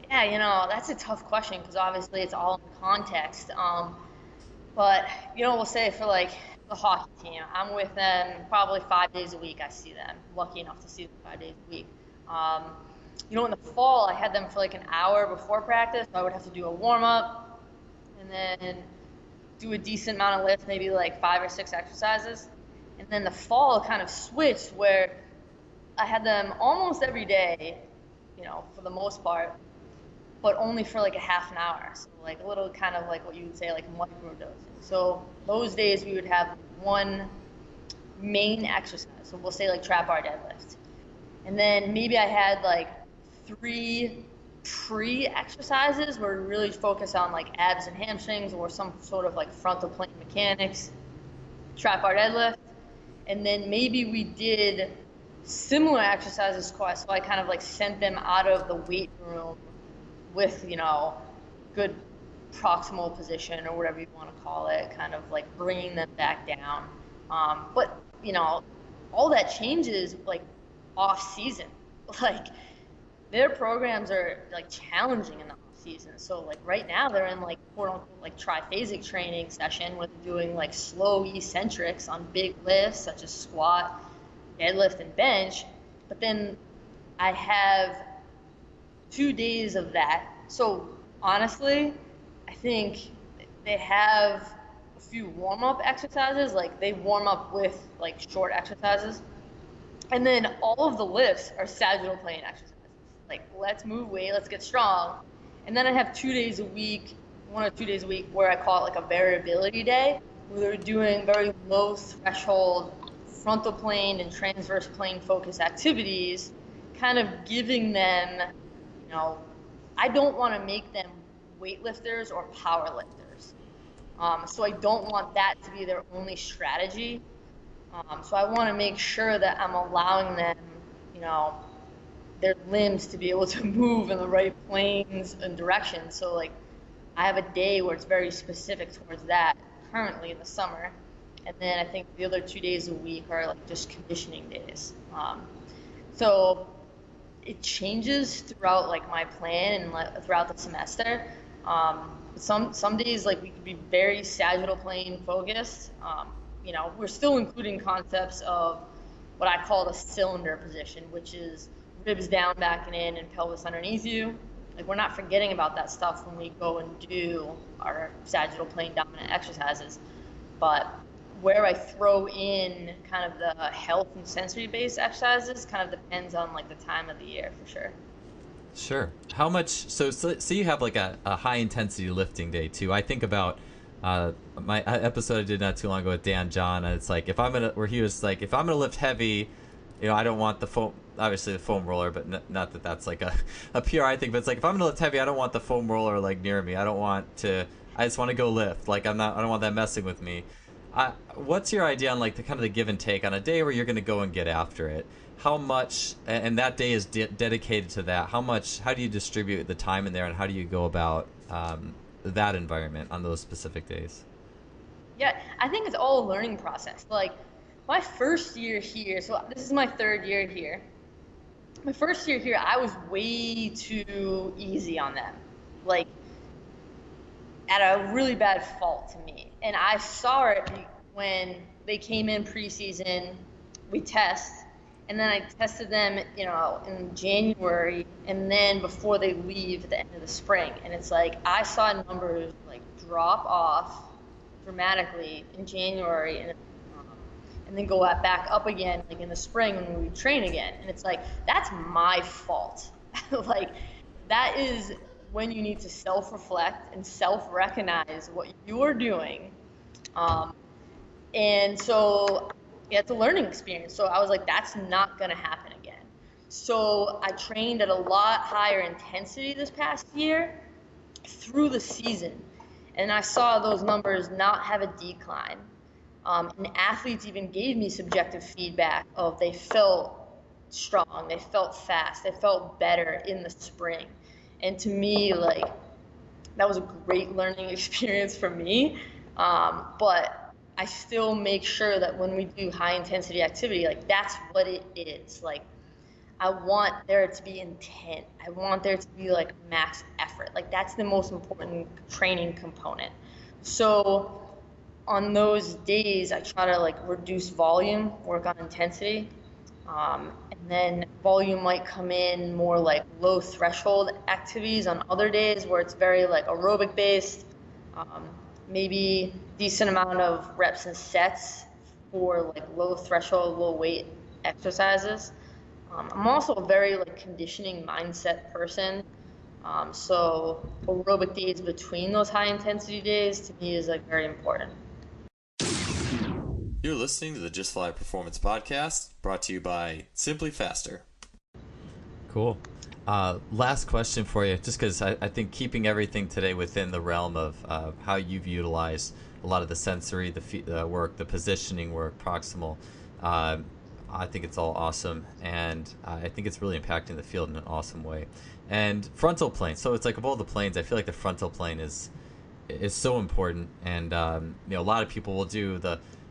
Yeah, that's a tough question because obviously it's all in context. But we'll say for like the hockey team, I'm with them probably 5 days a week. I see them. Lucky enough to see them 5 days a week. In the fall, I had them for like an hour before practice. So I would have to do a warm up and then do a decent amount of lift, maybe like 5 or 6 exercises. And then the fall kind of switched where I had them almost every day, for the most part, but only for like a half an hour. So like a little kind of like what you would say like microdosing. So those days we would have one main exercise. So we'll say like trap bar deadlift. And then maybe I had like 3 pre-exercises where we really focus on like abs and hamstrings or some sort of like frontal plane mechanics, trap bar deadlift, and then maybe we did similar exercises twice. So I kind of like sent them out of the weight room with, good proximal position or whatever you want to call it, kind of like bringing them back down. But, all that changes like off season. Like their programs are like challenging in the off season. So like right now they're in like quote unquote like triphasic training session where they're doing like slow eccentrics on big lifts such as squat, deadlift, and bench. But then I have 2 days of that. So honestly, I think they have a few warm-up exercises. Like they warm up with like short exercises. And then all of the lifts are sagittal plane exercises. Like, let's move weight, let's get strong. And then I have 2 days a week, 1 or 2 days a week, where I call it like a variability day, where they're doing very low threshold frontal plane and transverse plane focus activities, kind of giving them, I don't want to make them weightlifters or power lifters. So I don't want that to be their only strategy. So I want to make sure that I'm allowing them, their limbs to be able to move in the right planes and directions. So like I have a day where it's very specific towards that currently in the summer. And then I think the other 2 days a week are like just conditioning days. So it changes throughout like my plan and throughout the semester. Some days like we could be very sagittal plane focused. We're still including concepts of what I call the cylinder position, which is ribs down, back and in, and pelvis underneath you. Like we're not forgetting about that stuff when we go and do our sagittal plane dominant exercises. But where I throw in kind of the health and sensory based exercises kind of depends on like the time of the year for sure. Sure. How much? So you have like a high intensity lifting day too. I think about my episode I did not too long ago with Dan John, and it's like if I'm gonna lift heavy, I don't want the foam. Obviously the foam roller, but not that that's like a PRI thing. But it's like if I'm gonna lift heavy, I don't want the foam roller like near me. I just want to go lift. Like I don't want that messing with me. What's your idea on like the kind of the give and take on a day where you're gonna go and get after it? How much, and that day is dedicated to that. How do you distribute the time in there, and how do you go about that environment on those specific days? Yeah, I think it's all a learning process. Like my first year here, so this is my 3rd year here. My first year here, I was way too easy on them, like at a really bad fault to me. And I saw it when they came in preseason, we test, and then I tested them, in January, and then before they leave at the end of the spring. And it's like I saw numbers like drop off dramatically in January, and then go back up again like in the spring when we train again. And it's like that's my fault. Like that is when you need to self-reflect and self-recognize what you're doing. And so it's a learning experience. So I was like, that's not going to happen again. So I trained at a lot higher intensity this past year through the season. And I saw those numbers not have a decline. And athletes even gave me subjective feedback of they felt strong, they felt fast, they felt better in the spring. And to me, like, that was a great learning experience for me. But I still make sure that when we do high intensity activity, like that's what it is. Like I want there to be intent. I want there to be like max effort. Like that's the most important training component. So on those days, I try to like reduce volume, work on intensity. And then volume might come in more like low threshold activities on other days where it's very like aerobic based, maybe decent amount of reps and sets for like low threshold, low weight exercises. I'm also a very like conditioning mindset person. So aerobic days between those high intensity days to me is like very important. You're listening to the Just Fly Performance Podcast, brought to you by Simply Faster. Cool. Last question for you, just because I think keeping everything today within the realm of how you've utilized a lot of the sensory, the work, the positioning work, proximal, uh, I think it's all awesome, and I think it's really impacting the field in an awesome way. And frontal plane, so it's like of all the planes, I feel like the frontal plane is so important, and a lot of people will do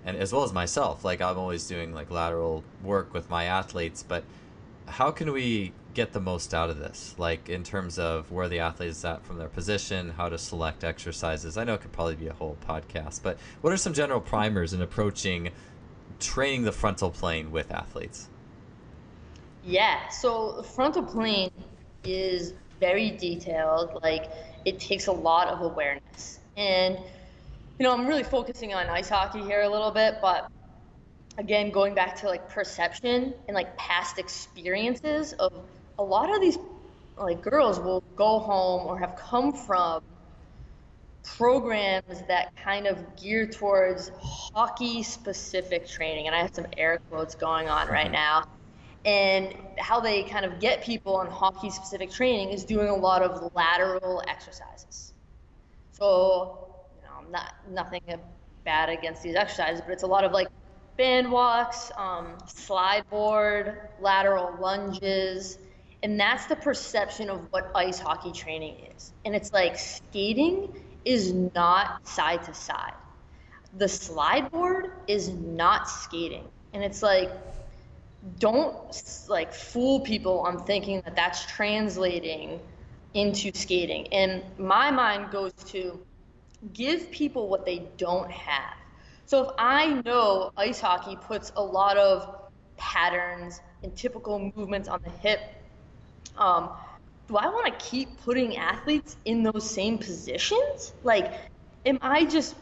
and as well as myself, like I'm always doing like lateral work with my athletes, but how can we get the most out of this, like in terms of where the athlete is at from their position, how to select exercises? I know it could probably be a whole podcast, but what are some general primers in approaching training the frontal plane with athletes? Yeah, so the frontal plane is very detailed. Like it takes a lot of awareness. And I'm really focusing on ice hockey here a little bit, but again, going back to like perception and like past experiences of a lot of these like girls will go home or have come from programs that kind of gear towards hockey specific training. And I have some air quotes going on right now. And how they kind of get people on hockey specific training is doing a lot of lateral exercises. So, nothing bad against these exercises, but it's a lot of like band walks, slide board, lateral lunges, and that's the perception of what ice hockey training is. And it's like skating is not side to side. The slide board is not skating. And it's like, don't like fool people on thinking that that's translating into skating. And my mind goes to give people what they don't have. So if I know ice hockey puts a lot of patterns and typical movements on the hip, do I want to keep putting athletes in those same positions? Like, am I just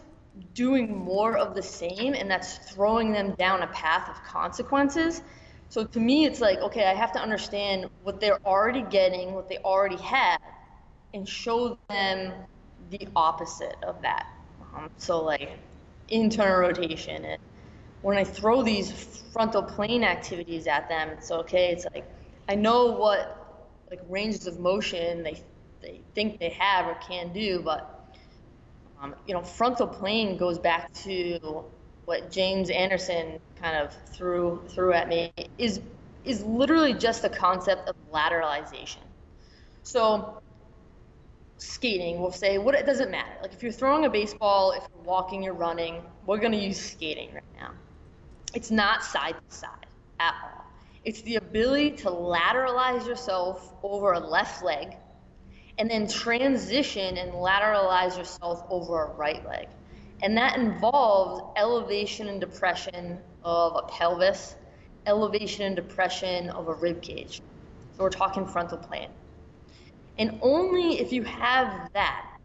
doing more of the same and that's throwing them down a path of consequences? So to me, it's like, okay, I have to understand what they're already getting, what they already have, and show them the opposite of that. So like internal rotation. And when I throw these frontal plane activities at them, it's okay. It's like, I know what like ranges of motion they think they have or can do, but frontal plane goes back to what James Anderson kind of threw at me is literally just the concept of lateralization. So skating, we'll say, it doesn't matter. Like if you're throwing a baseball, if you're walking, you're running, we're going to use skating right now. It's not side to side at all. It's the ability to lateralize yourself over a left leg and then transition and lateralize yourself over a right leg. And that involves elevation and depression of a pelvis, elevation and depression of a rib cage. So we're talking frontal plane. And only if you have that,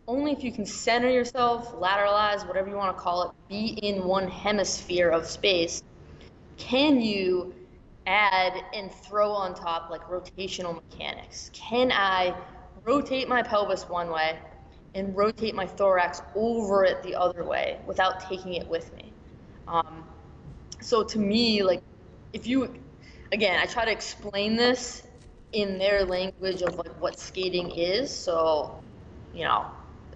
only if you can center yourself, lateralize, whatever you want to call it, be in one hemisphere of space, can you add and throw on top like rotational mechanics. Can I rotate my pelvis one way and rotate my thorax over it the other way without taking it with me? So to me, like again, I try to explain this in their language of like what skating is. So,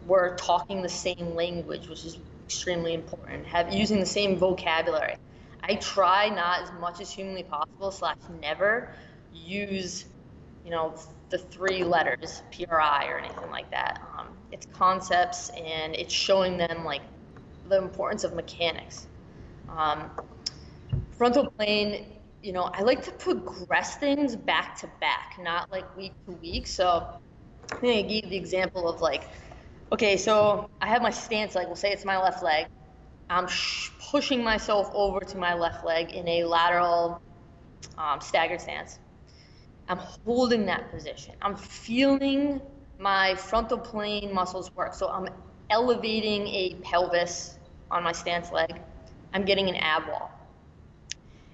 we're talking the same language, which is extremely important. Using the same vocabulary. I try not as much as humanly possible / never use, the 3 letters, PRI or anything like that. It's concepts and it's showing them like the importance of mechanics. Frontal plane, I like to progress things back to back, not like week to week. So I think I gave the example of like, okay, so I have my stance leg, we'll say it's my left leg. I'm pushing myself over to my left leg in a lateral staggered stance. I'm holding that position. I'm feeling my frontal plane muscles work. So I'm elevating a pelvis on my stance leg. I'm getting an ab wall.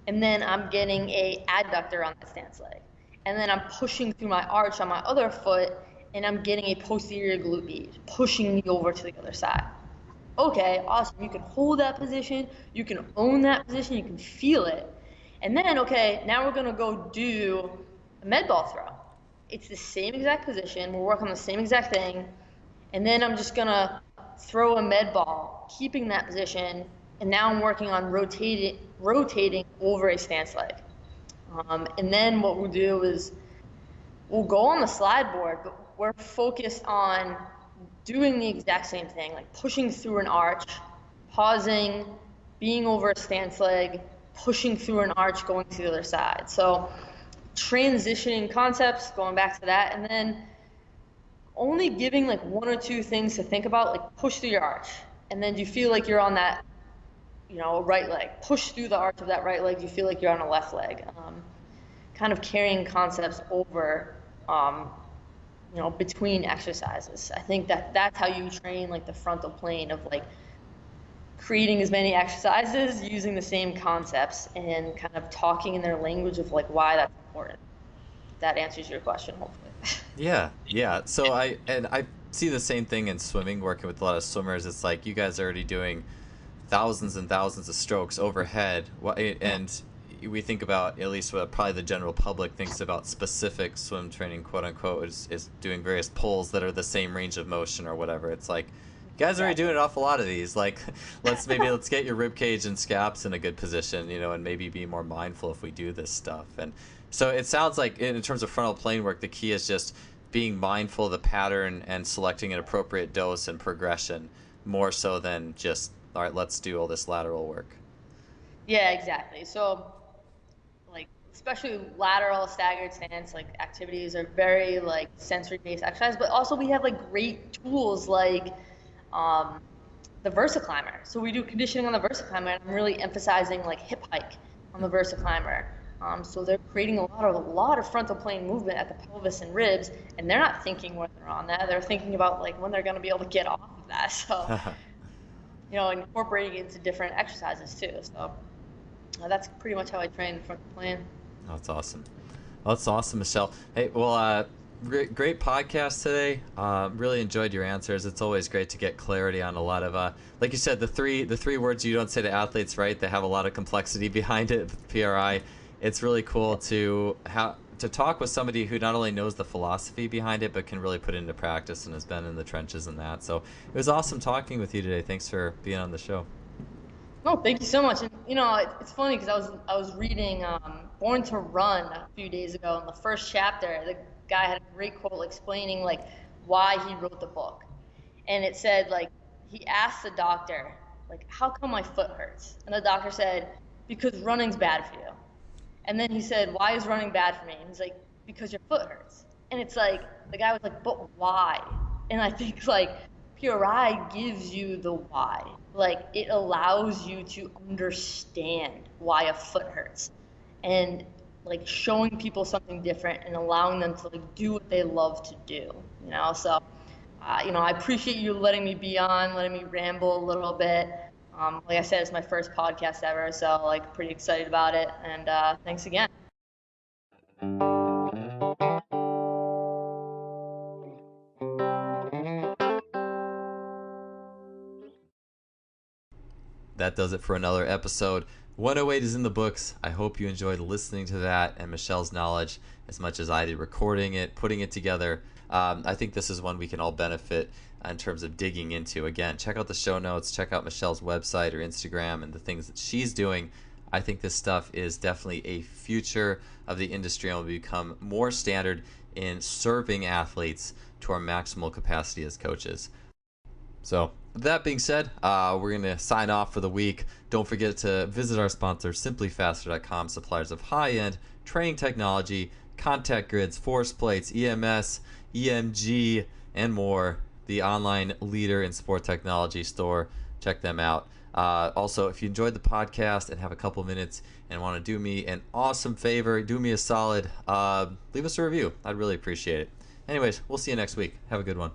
And then I'm getting a adductor on that stance leg. And then I'm pushing through my arch on my other foot, and I'm getting a posterior glute med, pushing me over to the other side. Okay, awesome. You can hold that position. You can own that position. You can feel it. And then, okay, now we're going to go do a med ball throw. it's the same exact position. We're working on the same exact thing. And then I'm just going to throw a med ball, keeping that position. And now I'm working on rotating over a stance leg. And then what we'll do is we'll go on the slide board, but we're focused on doing the exact same thing, like pushing through an arch, pausing, being over a stance leg, pushing through an arch, going to the other side. So transitioning concepts, going back to that, and then only giving like one or two things to think about, like push through your arch. And then do you feel like you're on that, right leg? Push through the arch of that right leg. Do you feel like you're on a left leg? Kind of carrying concepts over, between exercises. I think that's how you train like the frontal plane of like creating as many exercises using the same concepts and kind of talking in their language of like why that's important. That answers your question, hopefully. Yeah. So I see the same thing in swimming, working with a lot of swimmers. It's like you guys are already doing thousands and thousands of strokes overhead, and we think about, at least what probably the general public thinks about specific swim training, quote unquote, is doing various pulls that are the same range of motion or whatever. It's like, you guys are already doing an awful lot of these. Like, let's get your rib cage and scaps in a good position, and maybe be more mindful if we do this stuff. And so it sounds like in terms of frontal plane work, the key is just being mindful of the pattern and selecting an appropriate dose and progression, more so than just, all right, let's do all this lateral work. Yeah, exactly. So like especially lateral staggered stance like activities are very like sensory based exercise, but also we have like great tools like the VersaClimber. So we do conditioning on the VersaClimber, and I'm really emphasizing like hip hike on the VersaClimber. So they're creating a lot of frontal plane movement at the pelvis and ribs, and they're not thinking when they're on that. They're thinking about like when they're going to be able to get off of that. So incorporating it into different exercises too. So that's pretty much how I train the frontal plane. That's awesome. That's awesome, Michelle. Hey, well, great podcast today. Really enjoyed your answers. It's always great to get clarity on a lot of, like you said, the three words you don't say to athletes, right? They have a lot of complexity behind it. PRI. It's really cool to talk with somebody who not only knows the philosophy behind it, but can really put it into practice and has been in the trenches in that. So it was awesome talking with you today. Thanks for being on the show. No, thank you so much. And it's funny because I was reading Born to Run a few days ago, and the first chapter, the guy had a great quote explaining like why he wrote the book, and it said like he asked the doctor like, how come my foot hurts? And the doctor said, because running's bad for you. And then he said, why is running bad for me? And he's like, because your foot hurts. And it's like the guy was like, but why? And I think like PRI gives you the why. Like it allows you to understand why a foot hurts, and like showing people something different and allowing them to like do what they love to do. So I appreciate you letting me be on, letting me ramble a little bit. Like I said, it's my first podcast ever, so like pretty excited about it. And thanks again. That does it for another episode. 108 is in the books. I hope you enjoyed listening to that and Michelle's knowledge as much as I did recording it, putting it together. I think this is one we can all benefit in terms of digging into. Again, check out the show notes, check out Michelle's website or Instagram and the things that she's doing. I think this stuff is definitely a future of the industry and will become more standard in serving athletes to our maximal capacity as coaches. So, with that being said, we're going to sign off for the week. Don't forget to visit our sponsor, simplyfaster.com, suppliers of high-end training technology, contact grids, force plates, EMS, EMG, and more. The online leader in sport technology store. Check them out. Also, if you enjoyed the podcast and have a couple minutes and want to do me an awesome favor, do me a solid, leave us a review. I'd really appreciate it. Anyways, we'll see you next week. Have a good one.